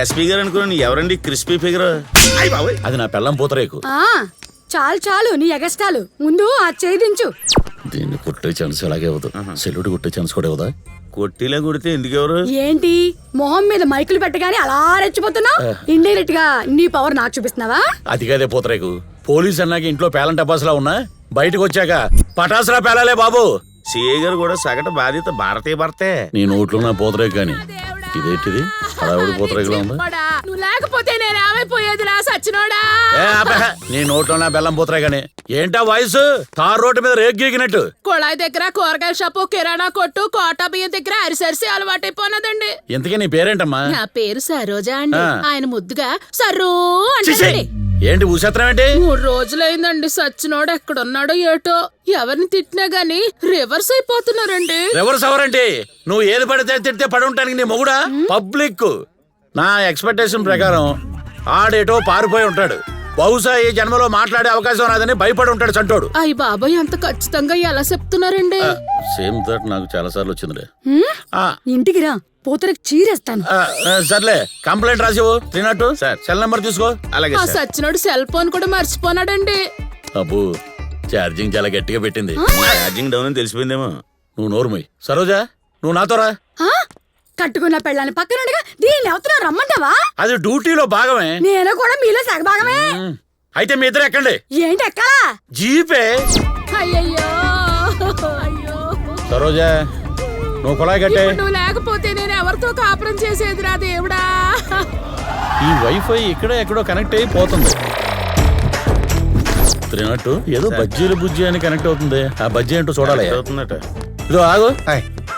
SP గారు అనుకోండి ఎవరండి క్రిస్పీ ఫిగర్? అది నా పెళ్ళం పూతరేకు. చాలు చాలు నీ ఎగస్టాలు, ముందు ఆ చేయించు. దీన్ని కొట్టే ఛాన్స్ ఎలాగే అవుతుంది, సెల్యూట్ కొట్టే ఛాన్స్ కూడా అవుదా? కొట్టిలా కొడితే ఎందుకెవరు? ఏంటి మొహం మీద మైకులు పెట్టగానే అలా రెచ్చిపోతున్నావు? ఇండైరెక్ట్ గా నీ పవర్ నాకు చూపిస్తున్నావా? అది కాదే పూతరేకు, పోలీస్ అన్నాక ఇంట్లో పేలం టపాసులా ఉన్నా, బయటకు వచ్చాక పటాసులా పేలాలే బాబు. సిఐ గారు కూడా సగటు బాధ్యత భారతీయ భర్తే. నీ నోట్లో నా పూతరేకు కానీ ఇదేంటిది హడావుడి పూతరేకులా ఉంది? నువ్వు లేకపోతే నేను ఏమైపోయేది రా సచ్చినోడా. నీ నోట్లో నా బెల్లం పూతరే గాని ఏంటా వాయిస్? తార్ రోడ్డు మీద రేగు గీకినట్టు. కొళాయి దగ్గర కూరగాయల షాపు, కిరాణా కొట్టు, కోటా బియ్యం దగ్గర అరిసరిసి అలవాటైపోయినదండి. ఇంతకీ నీ పేరేంటమ్మా? నా పేరు సరోజా అండి. ఆయన ముద్దుగా సర్రూ అంటే. ఏంటి ఊసత్రం ఏంటి? 3 రోజులైందండి సచ్చినోడు ఎక్కడున్నాడో ఏటో. ఎవరిని తిట్టినా గాని రివర్స్ అయిపోతున్నారండి. రివర్స్ ఎవరంటే? నువ్వు ఏది పడితే తిడితే పడి ఉంటానికి నీ మొగుడా? పబ్లిక్ నా ఎక్స్పెక్టేషన్ ప్రకారం ఆడేటో పారిపోయి ఉంటాడు. బహుశా ఈ జన్మలో మాట్లాడే అవకాశం రాదని భయపడి ఉంటాడు చంటోడు. అయ్య బాబాయ్, అంత ఖచ్చితంగా ఎలా చెప్తున్నారండి? సేమ్ థాట్ నాకు చాలా సార్లు వచ్చిందిలే. ఇంటికి రా, పోతరకు చీరేస్తాను. సర్లే, కంప్లైంట్ రాసివు. 302 సెల్ నెంబర్ తీసుకో. అలాగే. సచ్చినోడు సెల్ ఫోన్ కూడా మర్చిపోనాడండి. అబ్బు, ఛార్జింగ్ చాలా గట్టిగా పెట్టింది. ఛార్జింగ్ డౌన్ అని తెలిసిపోయిందేమో. నువ్వు నోరుమోయ్. సరోజా, నువ్వు నాతో రా. కట్టుకున్న పెళ్ళాన్ని పక్కనుండగా దీన్ని ఎవతున్నా రమ్మంటావా? అది డ్యూటీలో భాగమే. నేను కూడా మీలో సగభాగమే. అయితే మీ ఇద్దరు ఎక్కండి. ఏంటి ఎక్కడా? జీపే. అయ్యయ్యో, అయ్యో. సరోజా, నువ్వు కొలాయి కట్టే. నువ్వు లేకపోతే నేను ఎవరితో కాపురం చేసేదిరా దేవుడా. ఈ వైఫై ఇక్కడ ఎక్కడో కనెక్ట్ అయిపోతుంది. 302 ఏదో బజ్జీలు బుజ్జి అని కనెక్ట్ అవుతుంది. ఆ బజ్జీ ఏంటో చూడాలి. అవుతుందట. ఇదో ఆగు.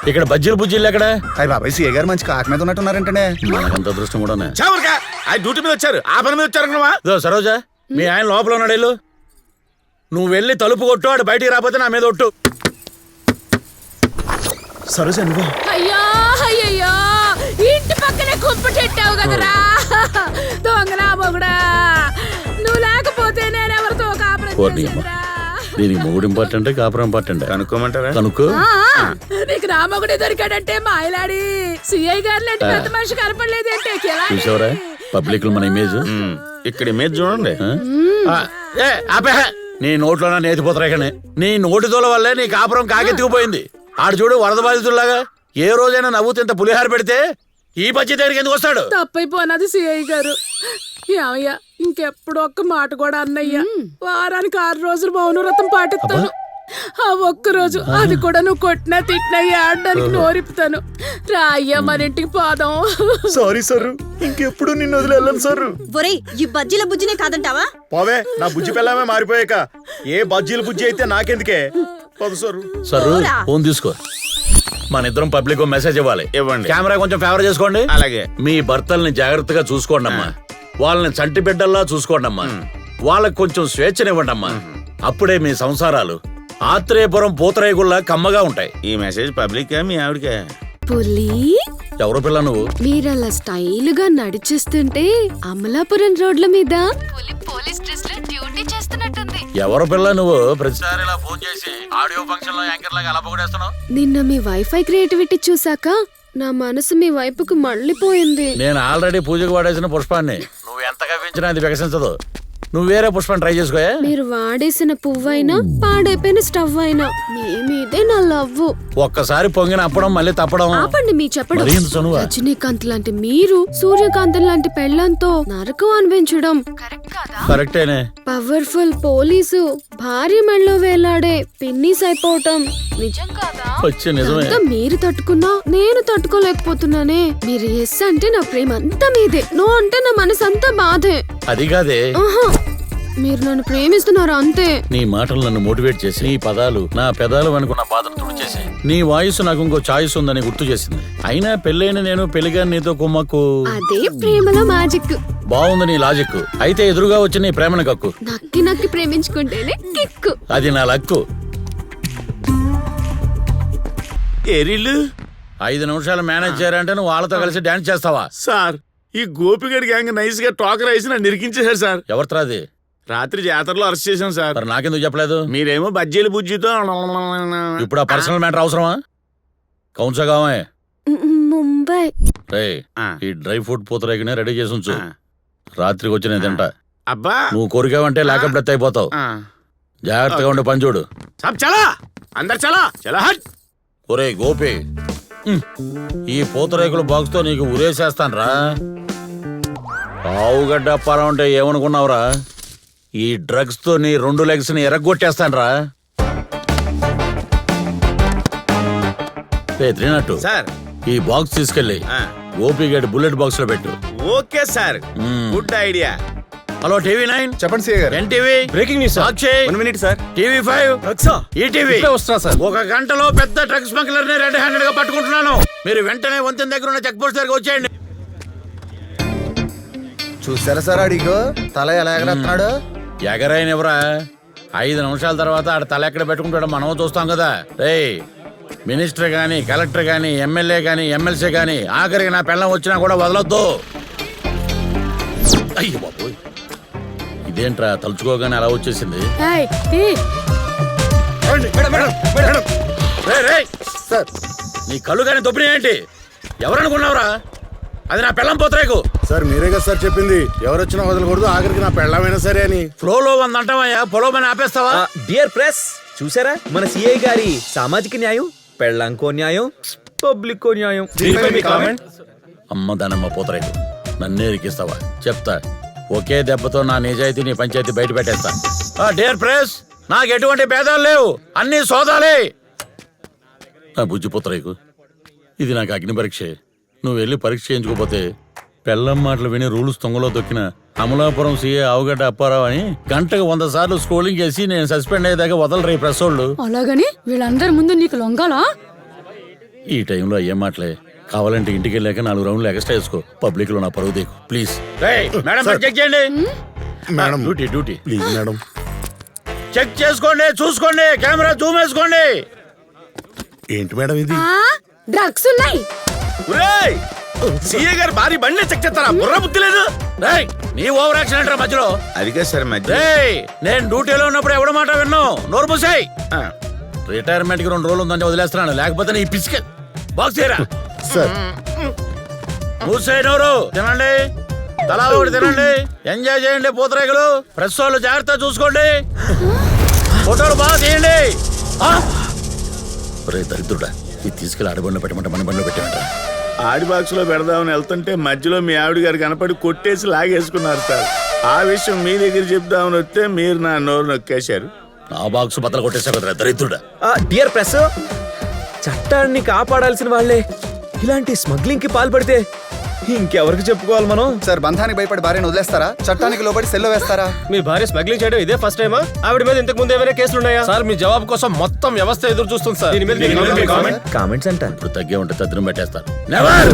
ఇక్కడ బజ్జీలు బుజ్జీలు ఎక్కడ? అయ్యి బాబాయ్, సీఏ గారు మంచి కాకి మీద ఉన్నట్టున్నారంటే. మనకంత అదృష్టం కూడా. ఆయన డ్యూటీ మీద వచ్చారు, ఆ పని మీద వచ్చారు. ఇదో సరోజా, మీ ఆయన లోపల ఉన్నాడు. వెళ్ళు. నువ్వు వెళ్ళి తలుపు కొట్టు, ఆడు బయటికి రాకపోతే నా మీద ఒట్టు. సరోజా నువ్వు? అయ్యో అయ్యయ్యో, ఇంటి పక్కనే కుప్ప చెట్టావు కదరా దొంగనా మొగుడా. నువ్వు లేకపోతే నేను ఎవరితో కాపురం చేసేదిరా. దీనికి మొగుడు ఇంపార్టెంట్, కాపురం ఇంపార్టెంట్. కనుక్కోమంటారా? కనుక్కో. నీకు నా మొగుడే దొరికాడంటే మాయలాడి సిఐ గారు లాంటి పెద్ద మనిషి కనపడలేదంటే. చూసావరా పబ్లిక్ లో మన ఇమేజ్? ఇక్కడ ఇమేజ్ చూడండి. నీ నోట్లో నేతిపోతారా కానీ నీ నోటి తోల వల్లే నీ కాపురం కాకెత్తుకుపోయింది. ఆడు చూడు వరద బాధితుల్లాగా. ఏ రోజైనా నవ్వుతూ ఇంత పులిహార పెడితే ఈ బడ్జెట్ దగ్గరికి ఎందుకు వస్తాడు? తప్పైపోయినది సిఐ గారు. ఏమయ్యా, ఇంకెప్పుడు ఒక్క మాట కూడా అన్నయ్యా. వారానికి 6 రోజులు మౌనవ్రతం పాటిస్తాను. ఆ ఒక్కరోజు అది కూడా నువ్వు కొట్టినా తిట్టినా ఆడడానికి నోరిపుతాను. రా అయ్యా, మన ఇంటికి పోదాం. సారీ సార్, ఇంకెప్పుడు నిన్ను వదిలి వెళ్ళను సార్. ఒరేయ్, ఈ బజ్జీల బుజ్జినే కాదంటావా? పోవే, నా బుజ్జి పిల్లమే మారిపోయాక ఏ బజ్జీల బుజ్జి అయితే నాకెందుకే. సరు, ఫోన్ తీసుకో. మన ఇద్దరం పబ్లిక్ మెసేజ్ ఇవ్వాలి. ఇవ్వండి. కెమెరా కొంచెం ఫేవర్ చేసుకోండి. అలాగే. మీ భర్తల్ని జాగ్రత్తగా చూసుకోండి అమ్మా. వాళ్ళని చంటి బిడ్డల్లా చూసుకోండి అమ్మా. వాళ్ళకి కొంచెం స్వేచ్ఛనివ్వండి అమ్మా. అప్పుడే మీ సంసారాలు ఆత్రేయపురం పూతరేగుల్లా కమ్మగా ఉంటాయి. ఈ మెసేజ్ పబ్లిక్ మీ ఆవిడకే? పులి, ఎవరు పిల్ల నువ్వు? మీరలా స్టైల్ గా నడిచేస్తుంటే అమలాపురం రోడ్ల మీద పులి పోలీస్ డ్రెస్ లో డ్యూటీ చేస్తున్నట్టుంది. ఎవరు పిల్ల నువ్వు? ప్రతిసారి ఇలా ఫోన్ చేసి ఆడియో ఫంక్షన్ లో యాంకర్ లాగా అలా పొగడేస్తున్నావు. నిన్న మీ వైఫై క్రియేటివిటీ చూసాక నా మనసు మీ వైపుకు మళ్ళీపోయింది. నేను ఆల్రెడీ పూజకు వాడేసిన పుష్పాన్ని. నువ్వు ఎంత కవ్వించినా అది వికసించదు. నువ్వు వేరే పుష్పాన్ని ట్రై చేసుకోయా. మీరు వాడేసిన పువ్వైనా పాడైపోయిన స్టవ్ అయినా మీ మీదే నా లవ్వు. ఒక్కసారి పొంగిన అప్పడం మళ్ళీ తప్పడం. ఆపండి మీ చెప్పడం. మరీ ఇంత చనువా? రజనీకాంత్ లాంటి మీరు సూర్యకాంత్ లాంటి పెళ్ళంతో నరకం అనిపించడం కరెక్టేనే. పవర్ఫుల్ పోలీసు భార్య మెళ్ళలో వేలాడే పిన్నీస్ అయిపోవటం నిజం కాదా? వచ్చే నిజమే. అంతా మీరు తట్టుకున్నా నేను తట్టుకోలేకపోతున్నానే. మీరు ఎస్ అంటే నా ప్రేమ అంతా మీదే, నో అంటే నా మనసు అంతా బాధే. అది కాదే. మీరు నన్ను ప్రేమిస్తున్నారు అంతే. నీ మాటలు నన్ను మోటివేట్ చేసి, నీ పదాలు నా పెదాలు అనుకున్న బాధను తుడిచేసి, నీ వాయిస్ నాకు ఇంకో చాయిస్ ఉందని గుర్తు చేసింది. అయినా పెళ్ళైన నేను పెళ్లిగా నీతో కుమ్మక్కు. అదే ప్రేమలో మ్యాజిక్. బాగుంది నీ లాజిక్. అయితే ఎదురుగా వచ్చి నీ ప్రేమను కక్కు. నక్కి నక్కి ప్రేమించుకుంటేనే కిక్కు. అది నా లక్కు. ఏరిళ్ళు 5 నిమిషాలు మేనేజ్ చేయాలంటే నువ్వు వాళ్ళతో కలిసి డాన్స్ చేస్తావా? సార్, ఈ గోపిగడి గ్యాంగ్ నైస్ గా టోకర్ వేసి నన్ను నిరికించేశారు సార్. ఎవరిది? రాత్రి జాతరలో అరెస్ట్ చేశాం సార్. మరి నాకెందుకు చెప్పలేదు? మీరేమో బజ్జీల బుజ్జితో. ఇప్పుడు ఆ పర్సనల్ మ్యాటర్ అవసరమా? కౌన్సా కావే. ముంబై. రేయ్, ఈ డ్రై ఫ్రూట్ పూతరేగినే రెడీ చేసి ఉంచు. రాత్రికి వచ్చి నేను తింటా. అబ్బా నువ్వు కోరికావంటే లేకపోతే డెత్ అయిపోతావు. జాగ్రత్తగా ఉండే పని చూడు. సబ్ చలా అందరు చలా చలా హట్. ఒరే గోపి, ఈ పూతరేకుల బాక్స్ తో నీకు ఉరేసేస్తాను రా. ఆవుగడ్డ అప్పారం అంటే ఏమనుకున్నావురా? ఈ డ్రగ్స్ తో నీ 2 లెగ్స్ ని ఎరగొట్టేస్తాను రా. త్రినట్టు సార్ ఈ బాక్స్ తీసుకెళ్ళి గోపి గడి బుల్లెట్ బాక్స్ లో పెట్టు. Okay sir good idea. Hello TV9 చెప్పండి సీఏ గారు. ఎన్టీవీ బ్రేకింగ్ న్యూస్ సాక్షి, 1 మినిట్ సార్. టీవీ5 ఈటీవీ వస్తున్నా సార్. 1 గంటలో పెద్ద డ్రగ్స్ స్మగ్లర్ ని రెడ్ హ్యాండెడ్ గా పట్టుకుంటున్నాను. మీరు వెంటనే వంతెన దగ్గర ఉన్న చెక్ పోస్ట్ దగ్గర వచ్చేయండి. చూసారా సార్ అడిగో తల ఎలా ఎగరేస్తున్నాడు. ఎగరైనవరా 5 నిమిషాల తర్వాత ఆడ తల ఎక్కడ పెట్టుకుంటాడో మనం చూస్తాం కదా. రేయ్, మినిస్టర్ గాని కలెక్టర్ గాని ఎమ్మెల్యే గాని ఎమ్మెల్సీ గాని ఆఖరికి నా పెళ్ళం వచ్చినా కూడా వదలొద్దు. అయ్యో బాబోయ్, ఇదేంట్రా తలుచుకోగానే అలా వచ్చేసింది. ఏయ్, తీ. రేయ్, రేయ్, సార్ నీ కళ్ళు కానీ దొబ్బినాయేంటి? ఎవరనుకున్నావురా? అది నా పెళ్ళం పోతరేకు. సార్ మీరే కదా సార్ చెప్పింది ఎవరొచ్చినా వదలకూడదు, ఆఖరికి నా పెళ్ళమైనా సరే అని. ఫ్లోలో ఉందంటావయ్యా, పొలోమని ఆపేస్తావా? డియర్ ప్రెస్, చూసారా మన సిఐ గారి సామాజిక న్యాయం? పెళ్ళంకో న్యాయం, పబ్లిక్ కో న్యాయం. అమ్మ దానమ్మ పోతరేకు, నన్నే ఇరికిస్తావా? చెప్తా, ఒకే దెబ్బతో నా నిజాయితీ నీ పంచాయతీ బయట పెట్టేస్తా. డియర్ ప్రెస్, నాకు ఎటువంటి భేదాలు లేవు, అన్ని సోదాలే. నా బుజ్జి పుత్రేకు, ఇది నాకు అగ్ని పరీక్షే. నువ్వు వెళ్ళి పరీక్ష చేయించుకోపోతే పెళ్ళం మాటలు విని రూల్స్ తొంగలో దొక్కిన అమలాపురం సీఏ ఆవుగడ్డ అప్పారావు అని గంటకు 100 సార్లు స్క్రోలింగ్ చేసి నేను సస్పెండ్ అయ్యేదాకా వదలరు ఈ ప్రెస్ వాళ్ళు. అలాగని వీళ్ళందరి ముందు నీకు లొంగాలా? ఈ టైంలో ఏం మాటలే, కావాలంటే ఇంటికి వెళ్ళాక 4 రౌండ్లు ఎక్స్ట్రా వేసుకో. పబ్లిక్ లో నా పరువు దేకు ప్లీజ్. చెక్ చేయండి madam duty please madam. Check చేసుకోండి, చూసుకోండి, కెమెరా జూమ్ వేసుకోండి. ఏంటి మేడం ఇది? డ్రగ్స్ ఉన్నాయి. సీఏ గారు భారీ బండి చెక్ చేస్తారా? బుర్ర బుద్ధి లేదు. రేయ్, నీ ఓవర్ యాక్షన్ అంటారా మధ్యలో? అదిగా సార్ మధ్య రేయ్, నేను డ్యూటీలో ఉన్నప్పుడు ఎవడ మాట విన్నావు? నోరు మూసేయ్. రిటైర్మెంట్ కి 2 రోజులు ఉందంటే వదిలేస్తున్నాను, లేకపోతే నీ పిసిక బాక్స్ చేయరా. సార్ మూసేయ్ నోరు. తినండి, తలా ఒకటి తినండి, ఎంజాయ్ చేయండి పూతరేకులు. ప్రెస్ వాళ్ళు జాగ్రత్త చూసుకోండి, ఫోటోలు బాగా తీయండి. రే దరిద్రుడా, ఇది తీసుకెళ్ళి ఆడబండిలో పెట్టమంటే మన బండిలో పెట్టమంట. ఆడి బాక్స్ లో పెడదామని వెళ్తుంటే మధ్యలో మీ ఆవిడ గారు కనపడి కొట్టేసి లాగేసుకున్నారు సార్. ఆ విషయం మీ దగ్గర చెప్దామని వస్తే మీరు నా నోరు నొక్కేశారు. నా బాక్స్ బద్దలు కొట్టేసా కదా దరిద్రుడా. డియర్ ప్రెస్, చట్టాన్ని కాపాడాల్సిన వాళ్ళే ఇలాంటి స్మగ్లింగ్ కి పాల్పడితే ఇంకెవరికి చెప్పుకోవాలి మనం? సార్ బంధానికి భయపడి భార్యను వదిలేస్తారా? చట్టానికి లోబడి సెల్లో వేస్తారా? మీ భార్య స్మగ్లింగ్ చేయడం ఇదే ఫస్ట్ టైమా? ఆవిడ మీద ఇంతకు ముందు ఏమైనా కేసులు ఉన్నాయా? సార్ మీ జవాబు కోసం మొత్తం వ్యవస్థ ఎదురు చూస్తుంది సార్. కామెంట్స్ అంటాను. ఇప్పుడు తగ్గే ఉంటే తద్దినం పెట్టేస్తారు. నెవర్,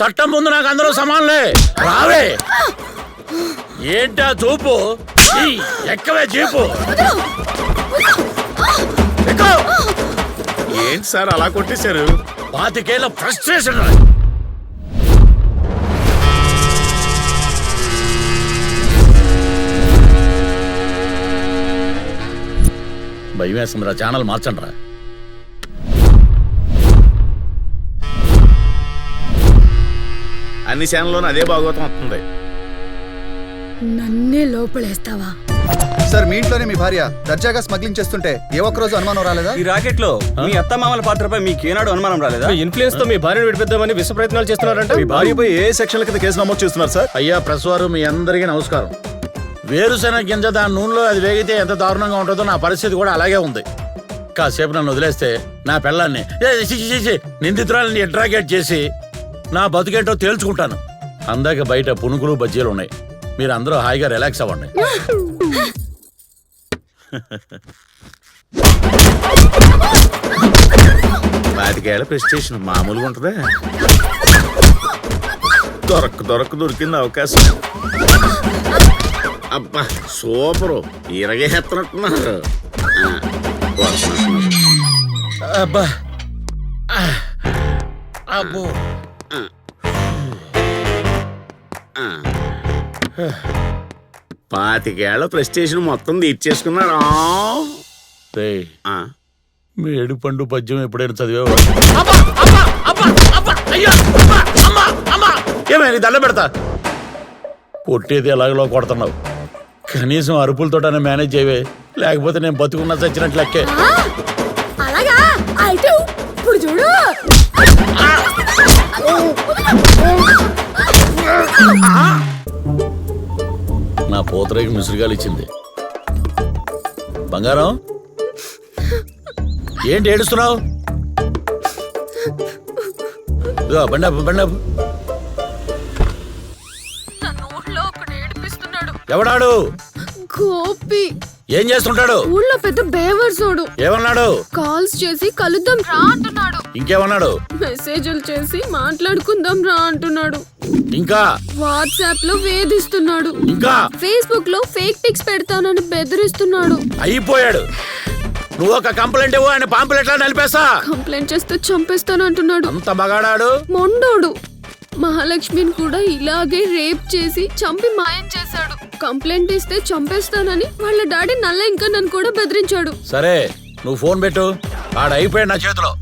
చట్టం ముందు నాకు అందరూ సమానులే. రావే, ఏంటా చూపు? ఎక్కవే జీపు. ఏంటి సార్ అలా కొట్టేశారు? 25 ఏళ్ల ఫ్రస్ట్రేషన్. భయం వేస్తుందిరా, ఛానల్ మార్చండి రా. అన్ని ఛానల్లోనూ అదే భాగవతం వస్తుంది. నన్నే లోపలేస్తావా? సార్ మీ ఇంట్లోనే మీ భార్య దర్జాగా స్మగ్లింగ్ చేస్తుంటే ఏ ఒక్కరోజు అనుమానం రాలేదా? ఈ రాకెట్ లో మీ అత్తమామల పాత్రపై మీకేనాడు అనుమానం రాలేదా? ఇన్ఫ్లుయెన్స్ తో మీ భార్యను విడిపిద్దామని విశ్వ ప్రయత్నాలు చేస్తున్నారంట. మీ భార్యపై ఏ సెక్షన్ల కింద కేసు నమోదు చేస్తున్నారు సార్? అయ్యా ప్రెస్ వారు, మీ అందరికీ నమస్కారం. వేరుశెనగ గింజ దాని నూనెలో అది వేగితే ఎంత దారుణంగా ఉంటుందో నా పరిస్థితి కూడా అలాగే ఉంది. కాసేపు నన్ను వదిలేస్తే నా పిల్లల్ని నిందితురాలని ఇంట్రాగేట్ చేసి నా బతుకేంటో తేల్చుకుంటాను. అందాక బయట పునుగులు బజ్జీలు ఉన్నాయి, మీరు అందరూ హాయిగా రిలాక్స్ అవ్వండి. 25 ఏళ్ల ప్రెస్టేషన్ మామూలుగా ఉంటుందా? దొరికింది అవకాశం. అబ్బా సూపరు, ఇరగేస్తున్నట్టున్నారు. అబ్బా అబ్బో, 25 ఏళ్ల ప్రెస్టేషన్ మొత్తం తీర్చేసుకున్నాడు. రేయ్, మేడు పండు పద్యం ఎప్పుడైనా చదివేవా? ఏమైనా దండ పెడతా కొట్టేది ఎలాగలో కొడుతున్నావు. కనీసం అరుపులతోటనే మేనేజ్ చేయవే, లేకపోతే నేను బతుకున్నా చచ్చినట్లు లెక్కే. అలాగా అయితే ఇప్పుడు చూడు. నా పోతరేకి మిసురుగాలు ఇచ్చింది. బంగారం ఏంటి ఏడుస్తున్నావు? బండాపు బండాపు. ఎవడాడు? గోపి ఏం చేస్తుంటాడు? ఊళ్ళో పెద్ద బేవర్సోడు. ఏమన్నాడు? కాల్స్ చేసి కలుద్దాం రా అంటున్నాడు. ఇంకేమన్నాడు? మెసేజ్లు చేసి మాట్లాడుకుందాం రా అంటున్నాడు. ఇంకా వాట్సాప్ లో వేధిస్తున్నాడు. ఇంకా ఫేస్బుక్ లో ఫేక్ పిక్స్ పెడతానని బెదిరిస్తున్నాడు. అయిపోయాడు. నువ్వు ఒక కంప్లైంట్ ఇవ్వు, ఆయన పాంపులెట్లా నలిపేస్తా. కంప్లైంట్ చేస్తే చంపేస్తాను అంటున్నాడు. అంత మగాడాడు. మొండోడు. మహాలక్ష్మిని కూడా ఇలాగే రేప్ చేసి చంపి మాయం చేశాడు. కంప్లైంట్ ఇస్తే చంపేస్తానని వాళ్ళ డాడీ నల్ల ఇంకా నన్ను కూడా బెదిరించాడు. సరే నువ్వు ఫోన్ పెట్టు. ఆడ అయిపోయాడు నా చేతిలో.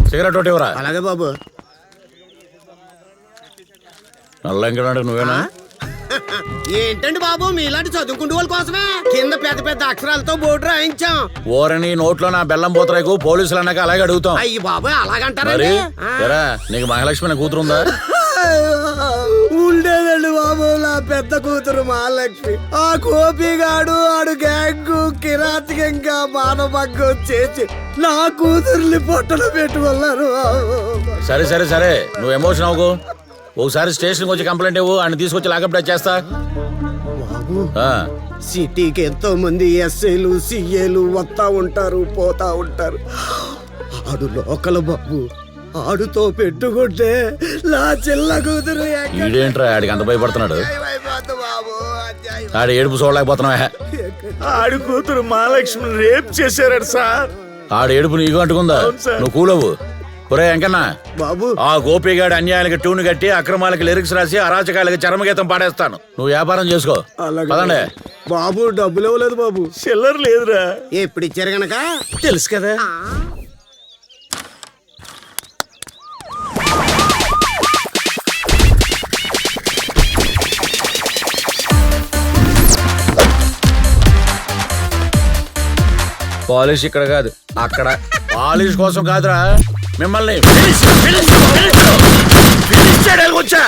సిగరెట్ ఒకటి ఇవ్వరా. అలాగే బాబు. నల్ల ఇంకా నువ్వేనా? ఏంటండి బాబు, మీలాంటి చదువుకుంటూ వాళ్ళ కోసమే కింద పెద్ద పెద్ద అక్షరాలతో బోర్డు రాయించాం. ఓరని నోట్లో నా బెల్లం పోతరేకు పోలీసులు అన్నాక అలాగే అడుగుతాం. అయ్యి బాబు మరి అలాగంటారండి. ఎరా, నీకు మహాలక్ష్మి కూతురుందా? ఉండేదండి బాబు, నా పెద్ద కూతురు మహాలక్ష్మి. ఆ గోపిగాడు ఆడు గ్యాంగు కిరాతకంగా మానభంగం చేసి నా కూతుర్ని పొట్టలు పెట్టుకున్నారు. సరే సరే సరే, నువ్వు ఎమోషన్ అవ్వకు. ఒకసారి స్టేషన్కి వచ్చి కంప్లైంట్ ఇవ్వు, ఆయన తీసుకొచ్చి లాకప్ డెత్ చేస్తా. సిటీకి ఎంతో మంది ఎస్ఐలు సిఏలు వస్తా ఉంటారు పోతా ఉంటారు. ఆడు లోకల్ బాబు, ఆడుతో పెట్టుకుంటే నా చిల్ల కూతురు ఈడేంట్రా ఆడికి అంత భయపడుతున్నాడు? ఆడి ఏడుపు చూడలేకపోతున్నావా? ఆడి కూతురు మహాలక్ష్మిని రేప్ చేశారట సార్. ఆడి ఏడుపు నీకు అంటుకుందా? నువ్వు కూలవు. ఒరే వెంకన్న బాబు, ఆ గోపిగాడి అన్యాయాలకు ట్యూన్ కట్టి అక్రమాలకు లిరిక్స్ రాసి అరాచకాలకి చరమగీతం పాడేస్తాను. నువ్వు వ్యాపారం చేసుకో. పదండి. బాబు డబ్బులు ఇవ్వలేదు బాబు. చిల్లర లేదురా. ఎప్పుడు ఇచ్చారు గనక తెలుసు కదా. పాలిష్ ఇక్కడ కాదు అక్కడ. పాలిష్ కోసం కాదురా, మిమ్మల్ని వచ్చా.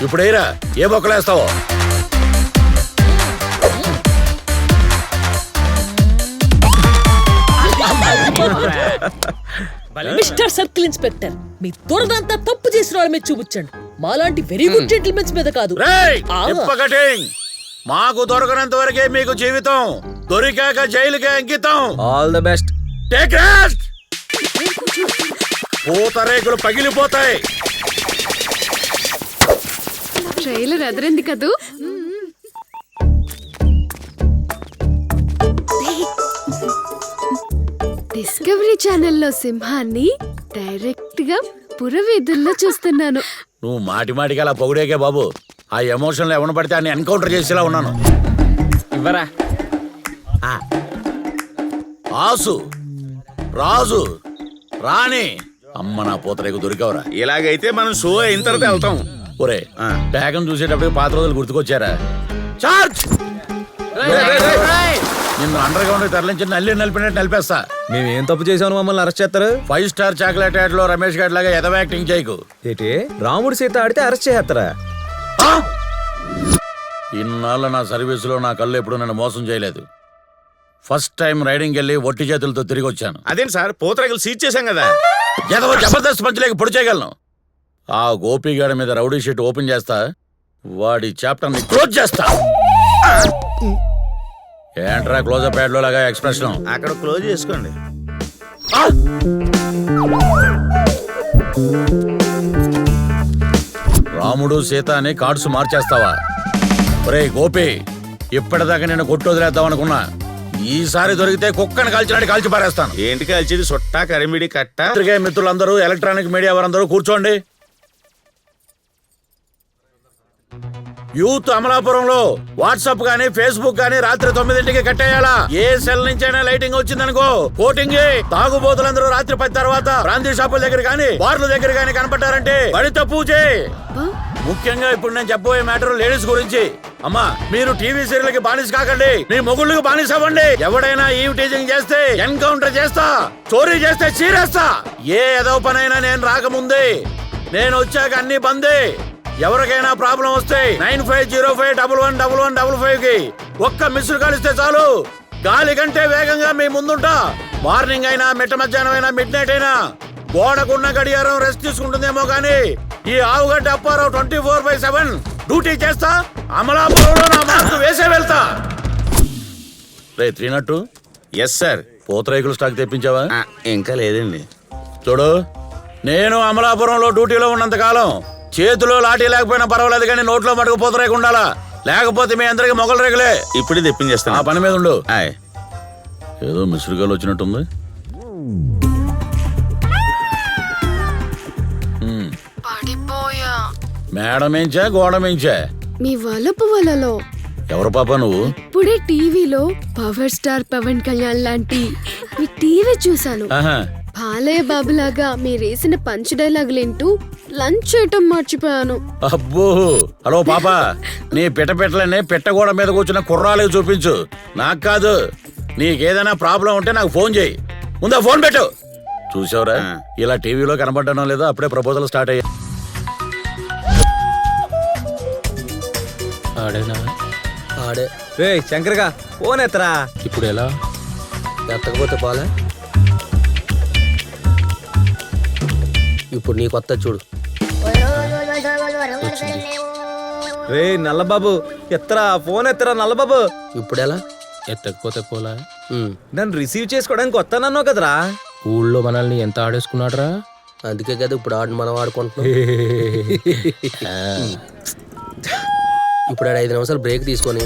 ఇప్పుడు ఏరా, ఏ బొక్కలేస్తావో. మిస్టర్ సర్కిల్ ఇన్స్పెక్టర్, మీ దురదంతా తప్పు చేసిన వాళ్ళ మీద చూపించండి. మాలాంటి వెరీ గుడ్ జెంటిల్మెన్స్ మీద కాదు. మాకు దొరకనంత వరకే మీకు జీవితం, దొరికాక జైలుకే అంకితం. All the best. Take rest. పూతరేకులు పగిలిపోతాయి. ట్రైలర్ ఎదరింది కదూ. డిస్కవరీ ఛానల్లో సింహాన్ని డైరెక్ట్ గా పురవీధుల్లో చూస్తున్నాను. నువ్వు మాటి మాటికి అలా పొగిడేకే బాబు. ఆ ఎమోషన్లో ఎవరిని పడితే అన్ని ఎన్కౌంటర్ చేసేలా ఉన్నాను. ఇవ్వరా. ఆసు, రాజు, రాణి, అమ్మ నా పూతరేకు దొరికావురా. ఇలాగైతే మనం షో అయిన తర్వాత వెళ్తాం. ఒరే, డ్రాగన్ చూసేటప్పుడు పాత రోజులు గుర్తుకొచ్చారా? చార్జ్! నిన్ను అండర్ గ్రౌండ్ తరలించి నల్లి నలిపినట్టు నలిపేస్తా. మేమేం తప్పు చేసాను మమ్మల్ని అరెస్ట్ చేస్తారు? 5 స్టార్ చాక్లెట్ యాడ్ లో రమేష్ గారి లాగా ఎదవ యాక్టింగ్ చేయకు. ఏంటి రాముడు సీత ఆడితే అరెస్ట్ చేస్తారా? ఇన్నాళ్ళ నా సర్వీసులో నా కళ్ళు ఎప్పుడు నన్ను మోసం చేయలేదు. ఫస్ట్ టైం రైడింగ్ వెళ్ళి ఒట్టి చేతులతో తిరిగి వచ్చాను. అదేంటి సార్, పూతరేకులు సీజ్ చేశాం కదా. ఎదవ జబర్దస్త్ పంచలేక పొడి చేయగలను. ఆ గోపిగాడి మీద రౌడీ షీట్ ఓపెన్ చేస్తా, వాడి చాప్టర్ ని క్లోజ్ చేస్తా. ఏంట్రా క్లోజప్ ప్యాడ్ లో లాగా ఎక్స్ప్రెషన్? అక్కడ క్లోజ్ చేసుకోండి. రాముడు సీత అని కార్డ్స్ మార్చేస్తావా? ఒరే గోపి, ఇప్పటిదాకా నేను కొట్టు వదిలేద్దాం అనుకున్నా. ఈసారి దొరికితే కుక్కను కాల్చినాడు కాల్చి పారేస్తాను. ఏంటి కాల్చేది? సుట్టా, కరిమిడి, కట్ట. మిత్రులందరూ, ఎలక్ట్రానిక్ మీడియా వారందరూ కూర్చోండి. యూత్ అమలాపురంలో వాట్సాప్ గానీ ఫేస్బుక్ గానీ రాత్రి 9ంటికి కట్టేయాలా. ఏ సెల్ నుంచైనా లైటింగ్ వచ్చిందనుకో కోటింగ్. తాగుబోతులందరూ రాత్రి 10 తర్వాత బ్రాందీ షాపుల దగ్గర గానీ బార్ల దగ్గర గానీ కనపడ్డారంటే బడితో పూజే. ముఖ్యంగా ఇప్పుడు నేను చెప్పబోయే మ్యాటర్ లేడీస్ గురించి. అమ్మా, మీరు టీవీ సీరియల్కి బానిస కాకండి, మీ మొగుళ్ళకి బానిస అవ్వండి. ఎవడైనా ఈవ్ టీజింగ్ చేస్తే ఎన్కౌంటర్ చేస్తా, చోరీ చేస్తే చీరేస్తా. ఏ ఏదో పనైనా నేను రాకముందే, నేను వచ్చాక అన్ని బందే. ఎవరికైనా ప్రాబ్లం వస్తే 9505111155 కి ఒక్క మిస్డ్ కాల్ ఇస్తే చాలు. గాలి కంటే వేగంగా మీ ముందుంటా. మార్నింగ్ అయినా మిట్ట మధ్యాహ్నం అయినా మిడ్ నైట్ అయినా గోడకున్న గడియారం రెస్ట్ తీసుకుంటుందేమో గానీ ఈ ఆవుగడ్డ అప్పారావు 24/7 డ్యూటీ చేస్తా. అమలాపురంలో నా మార్కు వేసే వెళ్తా. రే 302. Yes sir. పూతరేకులు స్టాక్ తెప్పించావా? ఇంకా లేదండి. చూడు, నేను అమలాపురంలో డ్యూటీలో ఉన్నంత కాలం చేతిలో లాఠీ లేకపోయినా పర్వాలేదు కానీ నోట్లో మటుకు పూతరేకు ఉండాలా. లేకపోతే మీ అందరికి మొగలు రేగులే. ఇప్పుడే తెప్పించేస్తాను. ఆ పని మీద ఉండు. ఆయ్. ఏదో మిస్డ్ కాల్ వచ్చినట్టుంది. పడిపోయా. మేడం ఏంచా గోడం ఏంచా? మీ వలపు వలలో ఎవరు పాప నువ్వు? ఇప్పుడే టీవీలో పవర్ స్టార్ పవన్ కళ్యాణ్ లాంటి మీ టీవీ చూసాను. ఆహా. బాలయ్య బాబు లాగా మీరేసిన పంచ్ డైలాగులు వింటూ లంచ్ చేయటం మర్చిపోయాను. అబ్బో. హలో పాప, నీ పెట్టలనే పెట్టగోడ మీద కూర్చున్న కుర్రాలకు చూపించు, నాకు కాదు. నీకేదైనా ప్రాబ్లం ఉంటే నాకు ఫోన్ చేయి. ముందా ఫోన్ పెట్టు. చూసావురా, ఇలా టీవీలో కనబడడం లేదా? అప్పుడే ప్రపోజల్ స్టార్ట్ అయ్యా. ఆడే రే శంకర్గా ఫోన్ ఎత్తరా. ఇప్పుడు ఎలా ఎత్తకపోతే పోలే. ఇప్పుడు నీ కొత్త చూడు. రే నల్లబాబు ఎత్తరా, ఫోన్ ఎత్తరా నల్లబాబు. ఇప్పుడు ఎలా ఎత్తకపోతే పోలే. నన్ను రిసీవ్ చేసుకోవడానికి వస్తానన్నావు కదరా. ఊళ్ళో మనల్ని ఎంత ఆడేసుకున్నాడురా. అందుకే కదా ఇప్పుడు మనం ఆడుకుంటున్నాం. ఇప్పుడు 5 నిమిషాలు బ్రేక్ తీసుకొని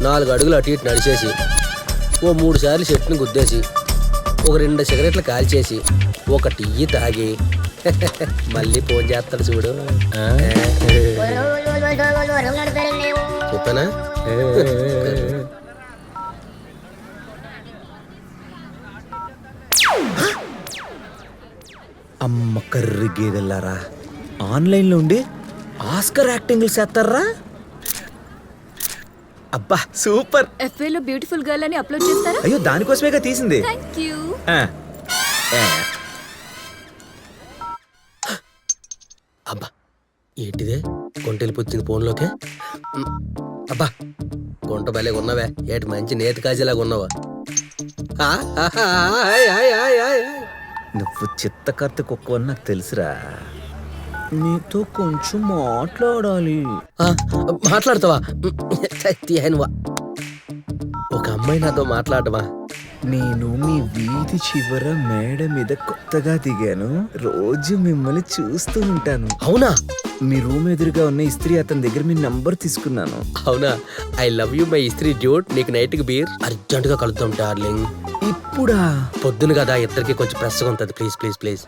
4 అడుగులు అటు ఇటు నడిచేసి ఓ 3 సార్లు చెట్టుని గుద్దేసి ఒక 2 సిగరెట్లు కాల్చేసి ఒక టీ తాగి మళ్ళీ ఫోన్ చేస్తాడు చూడు. చెప్పానా? అమ్మ కర్రి గేదెల్లారా, ఆన్లైన్లో ఉండి ఆస్కర్ యాక్టింగ్లు చేస్తారా. అబ్బా సూపర్. FA లో బ్యూటిఫుల్ గర్ల్ అని అప్లోడ్ చేస్తారా? అయ్యో దానికోసమేగా తీసింది. థాంక్యూ. అబ్బా ఏంటిదే కొంట వెళ్ళిపోతుంది ఫోన్లోకే. అబ్బా కొంట భలే ఉన్నావే. ఏటి మంచి నేతి కాజేలాగా ఉన్నావా? నువ్వు చిత్తకర్త కుక్క అని నాకు తెలుసురా. నీతో కొంచెం మాట్లాడాలి. మాట్లాడతావా? ఒక అమ్మాయి నాతో మాట్లాడమా? నేను మీ వీధి చివర మేడ మీద కొత్తగా దిగాను. రోజు మిమ్మల్ని చూస్తూ ఉంటాను. అవునా? మీ రూమ్ ఎదురుగా ఉన్న ఇస్త్రీ అతని దగ్గర మీ నంబర్ తీసుకున్నాను. అవునా? ఐ లవ్ యూ మై ఇస్త్రీ డ్యూడ్. నీకు నైట్కి బీర్ అర్జెంట్ గా కలుద్దాం డార్లింగ్. ఇప్పుడా? పొద్దున కదా, ఇద్దరికి కొంచెం ప్రెస్గా ఉంటుంది. Please please please.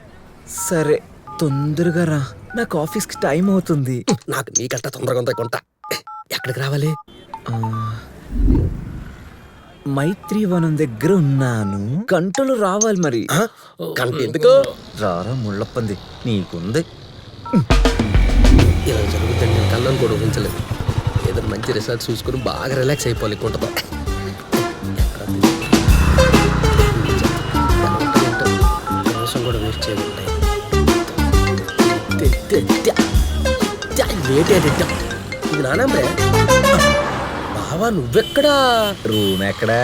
సరే తొందరగా రా, నాకు ఆఫీస్కి టైం అవుతుంది. నాకు నీకంట తొందరగా ఉంటాయి. కొంట ఎక్కడికి రావాలి? మైత్రి వనం దగ్గర ఉన్నాను. గంటలు రావాలి మరి. గంట ఎందుకు? రారా ముళ్ళప్పంది, నీకుంది. ఇలా జరుగుతుంది. నేను కళ్ళని కూడా ఊహించలేదు. ఏదో మంచి రిసల్ట్స్ చూసుకుని బాగా రిలాక్స్ అయిపోవాలి కొంటతో. కూడా వేస్ట్ చేయకుండా ఇది నానంబే. బావా నువ్వెక్కడా? రూమ్ ఎక్కడా?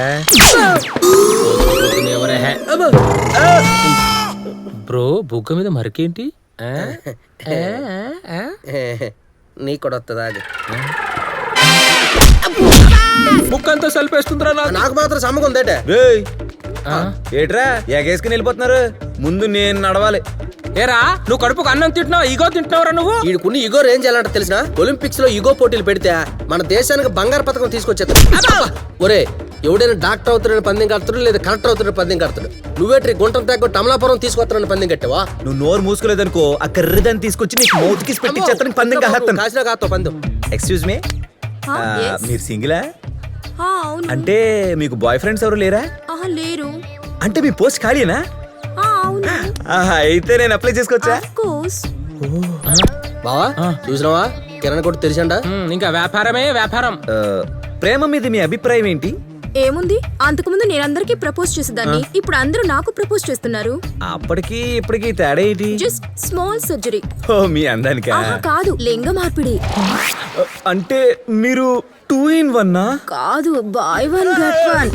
బ్రో బుగ్గ మీద మరకేంటి? నీకు కూడా వస్తుందా? బుక్ అంతా సలిపేస్తుందిరా. నాకు మాత్రం సమ్మకం ఉందేటే. ఏట్రా ఎగేసుకుని వెళ్ళిపోతున్నారు? ముందు నేను నడవాలి. ఏరా నువ్వు కడుపుకు అన్నం తింటున్నావు, ఈగో తింటున్నావురా నువ్వు. వీడుకున్న ఈగో ఏం చేయాలంట తెలిసిన? ఒలింపిక్స్ లో ఈగో పోటీలు పెడితే మన దేశానికి బంగారు పథకం తీసుకొచ్చేస్తాడు. ఒరే ఎవడైనా డాక్టర్ అవుతాడని పందెం కడతాడు, లేదా కలెక్టర్ అవుతాడని పందెం కడతాడు. నువ్వేట్రీ గుంటం తగ్గ అమలాపురం తీసుకొస్తానని పందెం కట్టావా? నువ్వు నోరు మూసుకోలేదనుకో, ఆ కర్రీ దాన్ని తీసుకొచ్చి నీకు మౌత్ కిస్ పెట్టి పందెం కాస్తాను. కాసిన కాస్తా పందెం. Excuse me, yes. మీరు సింగిలా? అవును. అంటే మీకు బాయ్ ఫ్రెండ్స్ ఎవరు లేరా? ఆహా, లేరు. అంటే మీ పోస్ట్ ఖాళీనా? అవును. అయితే నేను అప్లై చేసుకోవచ్చా? Of course. బావా చూసినావా కిరణ్ కొట్టు తెరిచండ. ఇంకా వ్యాపారమే వ్యాపారం. ప్రేమ మీద మీ అభిప్రాయం ఏంటి? ఏముంది, అంతకుముందు నేను అందరికీ ప్రపోజ్ చేసేదాన్ని, ఇప్పుడు అందరూ నాకు ప్రపోజ్ చేస్తున్నారు. అప్పటికి ఇప్పటికి తేడా ఏంటి? Just small surgery. ఓ మీ అందానికా? ఆహా కాదు, లింగ మార్పిడి. అంటే మీరు 2-in-1 కాదు, బాయ్ వన్ గెట్ వన్.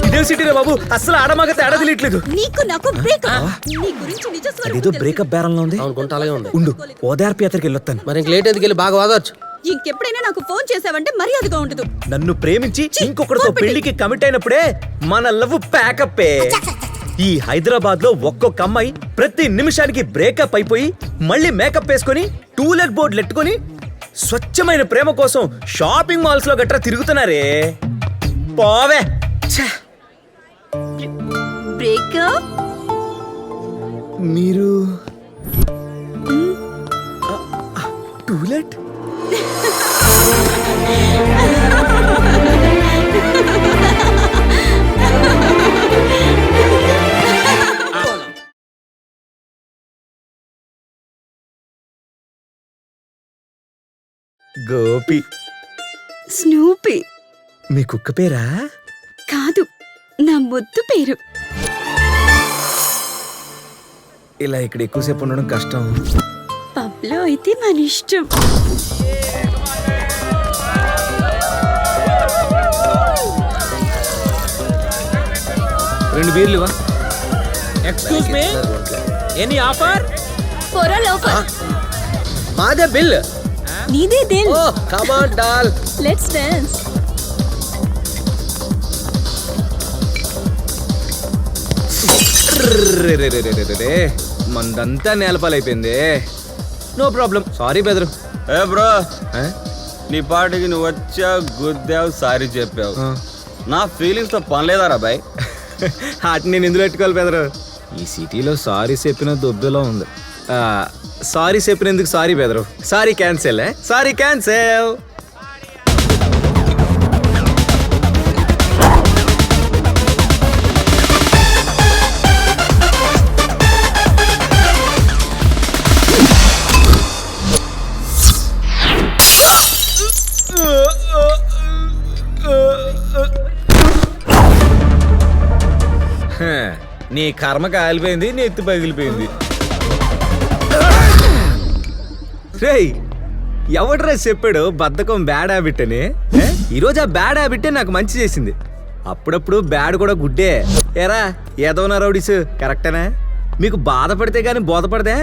ఇదే సిటీరే బాబు, అసలు ఆడమాగ తేడా తెలియట్లేదు. నీకు నాకు బ్రేకప్. నీ గురించి నిజ స్వరూపం అదేదో బ్రేకప్ బేరంలో ఉంది. అనుకుంటా అలాగే ఉంది. ఉండు, ఓదార్పు యాత్రకి వెళ్ళొస్తాను. మరి ఇంక లేట్ ఎందుకు వెళ్ళి బాగా వాదవచ్చు. ఇంకెప్పుడైనా నాకు ఫోన్ చేసావంటే మర్యాదగా ఉండదు. నన్ను ప్రేమించి ఇంకొకరితో పెళ్లికి కమిట్ అయినప్పుడే మన లవ్ ప్యాకప్పే. ఈ హైదరాబాద్ లో ఒక్కొక్క అమ్మాయి ప్రతి నిమిషానికి బ్రేకప్ అయిపోయి మళ్ళీ మేకప్ వేసుకొని 2 లెగ్ బోర్డులు ఎట్టుకొని స్వచ్ఛమైన ప్రేమ కోసం షాపింగ్ మాల్స్ లో గట్రా తిరుగుతున్నారే. పోవే. బ్రేకప్. మీరు టూలెట్? గోపి. స్నూపీ. మీ కుక్క పేరా? కాదు, నా ముద్దు పేరు. ఇలా ఇక్కడ ఎక్కువసేపు ఉండడం కష్టం. పబ్లో అయితే మన ఇష్టం. రెండు బీర్లువా? Excuse me, any offer? పొరల్ ఆఫర్. మాదే బిల్. నీదే దిల్. ఓ come on doll. Let's dance. మందంతా నేలపాలైపోయింది. నో ప్రాబ్లం, సారీ బెదరు. ఏ బ్రో, నీ పాటికి నువ్వు వచ్చా గుద్దావు సారీ చెప్పావు. నా ఫీలింగ్స్ తో పని లేదారా బాయ్? వాటిని నేను ఎందులో పెట్టుకోవాలి బెదరు? ఈ సిటీలో సారీ చెప్పిన దొబ్బెలో ఉంది. సారీ చెప్పినందుకు సారీ బెదరు. Sorry cancel. Sorry cancel. నీ కర్మ కాలిపోయింది, నీ ఎత్తి పగిలిపోయింది. రేయ్, ఎవడ్రా చెప్పాడు బద్ధకం బ్యాడ్ హ్యాబిట్ అని? ఈరోజు ఆ బ్యాడ్ హ్యాబిటే నాకు మంచి చేసింది. అప్పుడప్పుడు బ్యాడ్ కూడా గుడ్డే. ఏరా ఏదోనా రౌడీస్, కరెక్టేనా? మీకు బాధపడితే గాని బోధపడదే.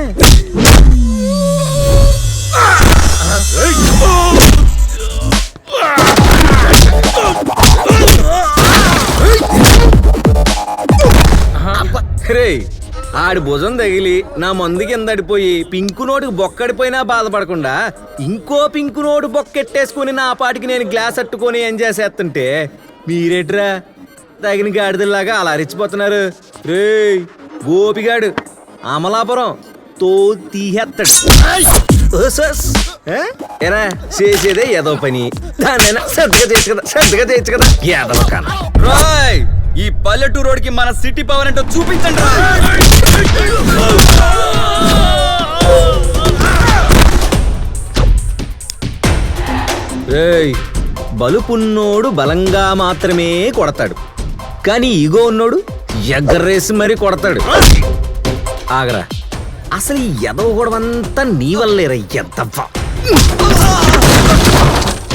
రేయ్, ఆడి భుజం తగిలి నా మందు కింద అడిపోయి పింకు నోటుకు బొక్కడిపోయినా బాధపడకుండా ఇంకో పింకు నోటు బొక్కెట్టేసుకుని నా పాటికి నేను గ్లాస్ అట్టుకొని ఎంజాయ్ చేస్తుంటే మీరేట్రా తగిన గాడిదల్లాగా అలా రెచ్చిపోతున్నారు. రేయ్, గోపిగాడు అమలాపురం తో తీహేస్తాడు. ఏరా చేసేదే ఏదో పని, దాన్నైనా శ్రద్ధగా చేయొచ్చు కదా. ఏదో కాదు. రాయ్, ఈ పల్లెటూరు రోడ్కి మన సిటీ పవర్ ఏంటో చూపించండి. రేయ్, బలుపున్నోడు బలంగా మాత్రమే కొడతాడు, కానీ ఈగో ఉన్నోడు ఎగ్గరేసి మరీ కొడతాడు. ఆగరా, అసలు ఈ ఎదవ గొడవంతా నీ వల్లేరా ఎద్దవ్వా.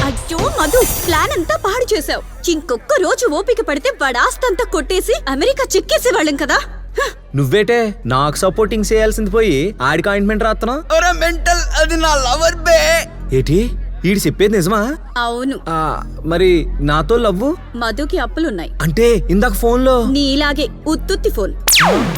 అయ్యో మధు, ప్లాన్ అంతా పాడు చేసావు. ఇంకొక్క రోజు ఓపిక పడితే వాడాస్తంతా కొట్టేసి అమెరికా చెక్కేసే వాళ్ళం కదా. నువ్వేటే నాకు సపోర్టింగ్ చేయాల్సింది పోయి ఆడికి ఆయింట్మెంట్ రాస్తున్నావు. మెంటల్, అది నా లవర్ బే. ఏటి ఈడు చెప్పేది నిజమా? అవును. మరి నాతో లవ్వు? మధుకి అప్పులున్నాయి. అంటే ఇందాక ఫోన్ లో నీలాగే ఉత్తుత్తి ఫోన్.